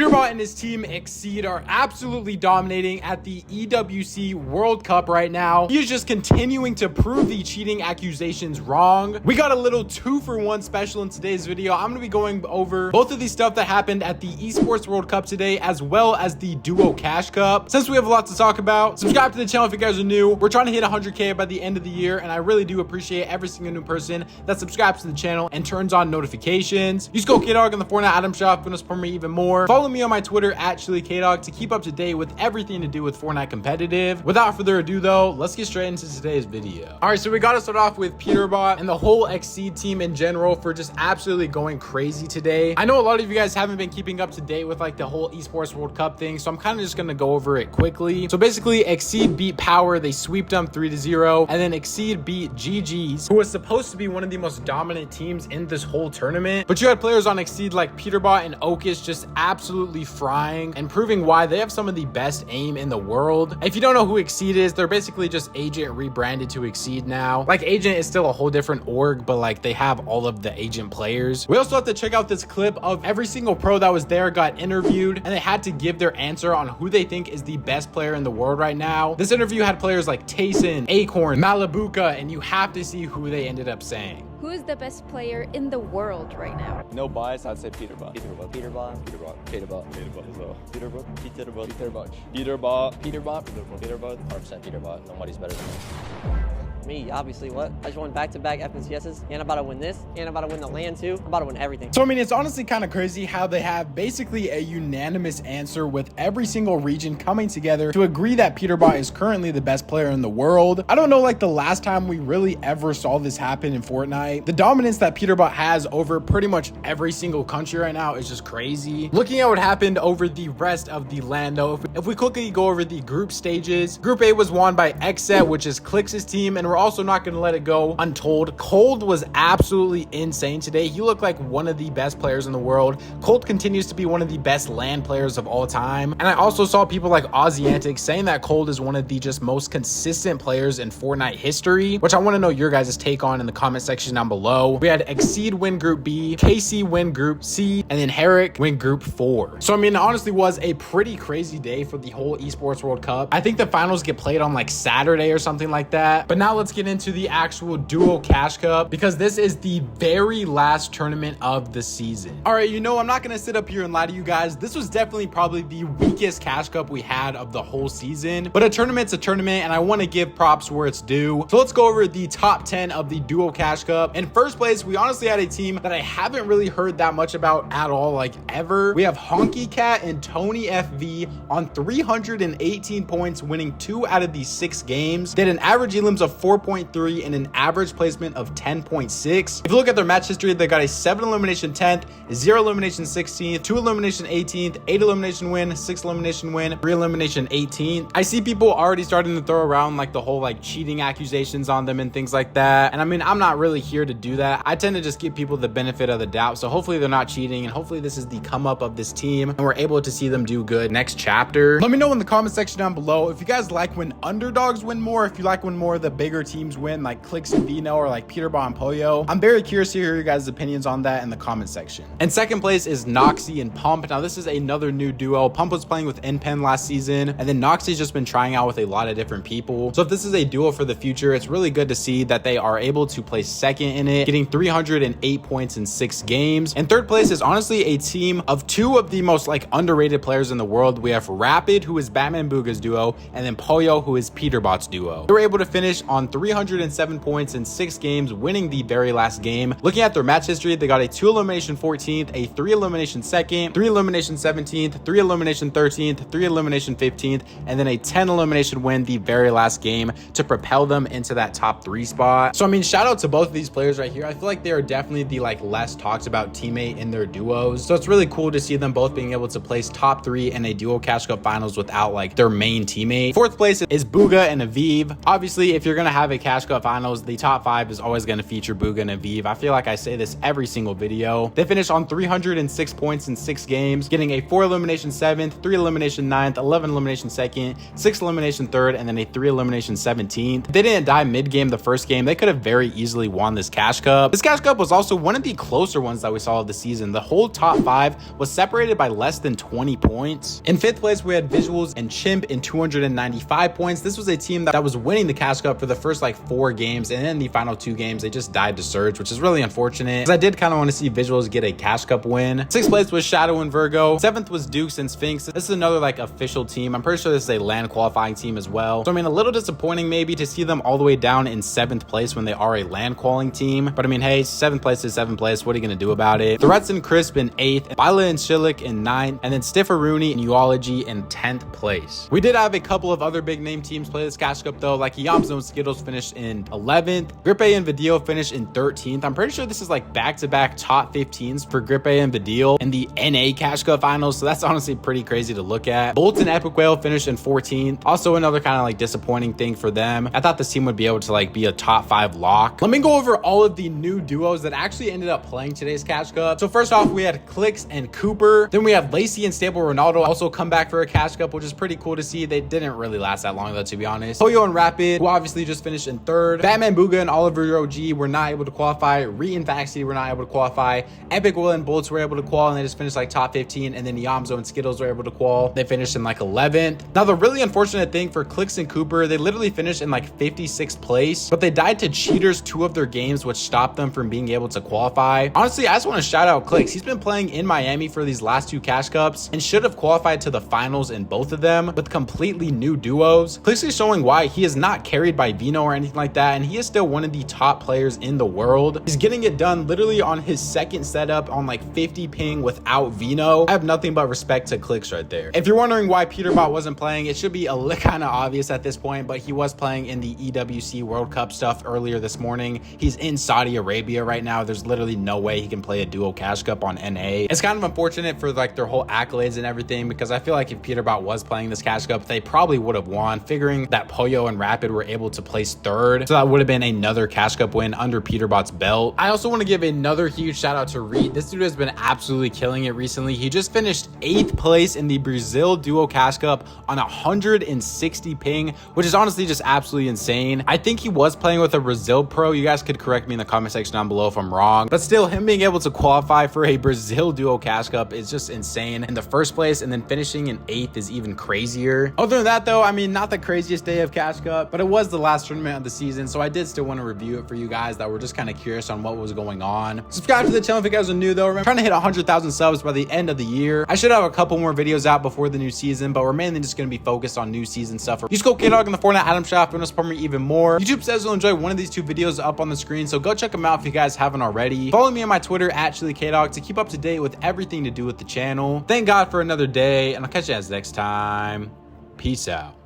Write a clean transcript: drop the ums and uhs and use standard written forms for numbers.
Peterbot and his team Exceed are absolutely dominating at the EWC World Cup right now. He is just continuing to prove the cheating accusations wrong. We got a little 2-for-1 special in today's video. I'm going to be going over both of these stuff that happened at the Esports World Cup today, as well as the Duo Cash Cup. Since we have a lot to talk about, subscribe to the channel if you guys are new. We're trying to hit 100K by the end of the year, and I really do appreciate every single new person that subscribes to the channel and turns on notifications. Use code KDOG in the Fortnite item shop, gonna support me even more. Follow me on my Twitter at ChiliKDOG to keep up to date with everything to do with Fortnite competitive. Without further ado though, let's get straight into today's video. All right, so we got to start off with Peterbot and the whole Exceed team in general for just absolutely going crazy today. I know a lot of you guys haven't been keeping up to date with like the whole Esports World Cup thing, so I'm kind of just gonna go over it quickly. So basically, Exceed beat Power, they sweeped them 3-0, and then Exceed beat GG's, who was supposed to be one of the most dominant teams in this whole tournament. But you had players on Exceed like Peterbot and Oakis just absolutely frying and proving why they have some of the best aim in the world. If you don't know who Exceed is, they're basically just Agent rebranded to Exceed now. Like, Agent is still a whole different org, but like they have all of the Agent players. We also have to check out this clip of every single pro that was there got interviewed, and they had to give their answer on who they think is the best player in the world right now. This interview had players like Tayson, Acorn, Malibuka, and you have to see who they ended up saying. Who is the best player in the world right now? No bias, I'd say Peterbot. Peterbot. Peterbot. Peterbot as well. Peterbot. Peterbot. Peterbot. Peterbot. Peterbot. 100% Peterbot. Nobody's better than me. Me, obviously. What? I just won back-to-back FNCSs, and I'm about to win this, and I'm about to win the LAN too. I'm about to win everything. So I mean, it's honestly kind of crazy how they have basically a unanimous answer with every single region coming together to agree that Peterbot is currently the best player in the world. I don't know like the last time we really ever saw this happen in Fortnite. The dominance that Peterbot has over pretty much every single country right now is just crazy. Looking at what happened over the rest of the LAN though, if we quickly go over the group stages, Group A was won by Xset, which is Clix's team, and we're also not going to let it go untold. Cold was absolutely insane today. He looked like one of the best players in the world. Cold continues to be one of the best LAN players of all time. And I also saw people like Aussiantic saying that Cold is one of the just most consistent players in Fortnite history, which I want to know your guys' take on in the comment section down below. We had Exceed win Group B, KC win Group C, and then Herrick win Group 4. So I mean, it honestly was a pretty crazy day for the whole Esports World Cup. I think the finals get played on like Saturday or something like that. But now let's get into the actual Duo Cash Cup, because this is the very last tournament of the season. All right, you know, I'm not gonna sit up here and lie to you guys. This was definitely probably the weakest Cash Cup we had of the whole season, but a tournament's a tournament, and I want to give props where it's due. So let's go over the top 10 of the Duo Cash Cup. In first place, we honestly had a team that I haven't really heard that much about at all, like ever. We have Honky Cat and Tony FV on 318 points, winning 2 out of these 6 games. They had an average elims of 4.3 and an average placement of 10.6. If you look at their match history, they got a 7 elimination 10th, 0 elimination 16th, 2 elimination 18th, 8 elimination win, 6 elimination win, 3 elimination 18th. I see people already starting to throw around like the whole like cheating accusations on them and things like that. And I mean, I'm not really here to do that. I tend to just give people the benefit of the doubt. So hopefully they're not cheating, and hopefully this is the come up of this team and we're able to see them do good next chapter. Let me know in the comment section down below if you guys like when underdogs win more, if you like when more of the bigger teams win, like Clix and Vino or like Peterbot and Poyo. I'm very curious to hear your guys' opinions on that in the comment section. And second place is Noxy and Pump. Now this is another new duo. Pump was playing with NPen last season, and then Noxy's just been trying out with a lot of different people. So if this is a duo for the future, it's really good to see that they are able to place second in it, getting 308 points in 6 games. And third place is honestly a team of 2 of the most like underrated players in the world. We have Rapid, who is Batman Booga's duo, and then Poyo, who is Peterbot's duo. They were able to finish on 307 points in 6 games, winning the very last game. Looking at their match history, they got a 2 elimination 14th, a 3 elimination 2nd, 3 elimination 17th, 3 elimination 13th, 3 elimination 15th, and then a 10 elimination win the very last game to propel them into that top 3 spot. So I mean, shout out to both of these players right here. I feel like they are definitely the like less talked about teammate in their duos. So it's really cool to see them both being able to place top 3 in a Duo Cash Cup finals without like their main teammate. Fourth place is Booga and Aviv. Obviously, if you're gonna have have a Cash Cup finals, the top 5 is always going to feature Bugha and Aviv. I feel like I say this every single video. They finished on 306 points in 6 games, getting a 4 elimination 7th, 3 elimination 9th, 11 elimination 2nd, 6 elimination 3rd, and then a 3 elimination 17th. If they didn't die mid-game the first game, they could have very easily won this Cash Cup. This Cash Cup was also one of the closer ones that we saw of the season. The whole top 5 was separated by less than 20 points. In 5th place, we had Visuals and Chimp in 295 points. This was a team that was winning the Cash Cup for the first like 4 games, and in the final 2 games, they just died to Surge, which is really unfortunate because I did kind of want to see Visuals get a Cash Cup win. 6th place was Shadow and Virgo. 7th was Dukes and Sphinx. This is another like official team. I'm pretty sure this is a LAN qualifying team as well. So I mean, a little disappointing maybe to see them all the way down in 7th place when they are a LAN qualifying team. But I mean, hey, 7th place is 7th place. What are you going to do about it? Threats and Crisp in 8th, Bila and Shilik in 9th, and then Stiffer Rooney and Uology in 10th place. We did have a couple of other big name teams play this Cash Cup though, like Yamzo and Skittles finished in 11th. Grippe and Vidil finished in 13th. I'm pretty sure this is like back-to-back top 15s for Grippe and Vidil in the NA Cash Cup finals, so that's honestly pretty crazy to look at. Bolt and Epic Whale finished in 14th. Also another kind of like disappointing thing for them. I thought this team would be able to like be a top 5 lock. Let me go over all of the new duos that actually ended up playing today's Cash Cup. So first off, we had Clix and Cooper. Then we had Lacey and Stable Ronaldo also come back for a Cash Cup, which is pretty cool to see. They didn't really last that long though, to be honest. Poyo and Rapid, who obviously just finished in 3rd. Batman Bugha and Oliver OG were not able to qualify. Re and Vaxie were not able to qualify. Epic Will and Bolts were able to qual, and they just finished like top 15. And then Yamzo and Skittles were able to qual. They finished in like 11th. Now the really unfortunate thing for Clix and Cooper, they literally finished in like 56th place, but they died to cheaters 2 of their games, which stopped them from being able to qualify. Honestly, I just want to shout out Clix. He's been playing in Miami for these last 2 Cash Cups and should have qualified to the finals in both of them with completely new duos. Clix is showing why he is not carried by Vino or anything like that, and he is still one of the top players in the world. He's getting it done literally on his 2nd setup on like 50 ping without Vino. I have nothing but respect to Clix right there. If you're wondering why Peterbot wasn't playing, it should be a kind of obvious at this point, but he was playing in the EWC World Cup stuff earlier this morning. He's in Saudi Arabia right now. There's literally no way he can play a duo Cash Cup on NA. It's kind of unfortunate for like their whole accolades and everything, because I feel like if Peterbot was playing this Cash Cup, they probably would have won, figuring that Poyo and Rapid were able to place 3rd. So that would have been another Cash Cup win under Peterbot's belt. I also want to give another huge shout out to Reed. This dude has been absolutely killing it recently. He just finished 8th place in the Brazil Duo Cash Cup on 160 ping, which is honestly just absolutely insane. I think he was playing with a Brazil pro. You guys could correct me in the comment section down below if I'm wrong, but still, him being able to qualify for a Brazil Duo Cash Cup is just insane in the first place, and then finishing in 8th is even crazier. Other than that though, I mean, not the craziest day of Cash Cup, but it was the last tournament of the season, so I did still want to review it for you guys that were just kind of curious on what was going on. Subscribe to the channel if you guys are new though. Remember, trying to hit 100,000 subs by the end of the year. I should have a couple more videos out before the new season, but we're mainly just going to be focused on new season stuff. Use code KDog in the Fortnite item shop if you want to support me even more. YouTube says you'll enjoy one of these 2 videos up on the screen, so go check them out if you guys haven't already. Follow me on my Twitter at ChiliKDog to keep up to date with everything to do with the channel. Thank God for another day, and I'll catch you guys next time. Peace out.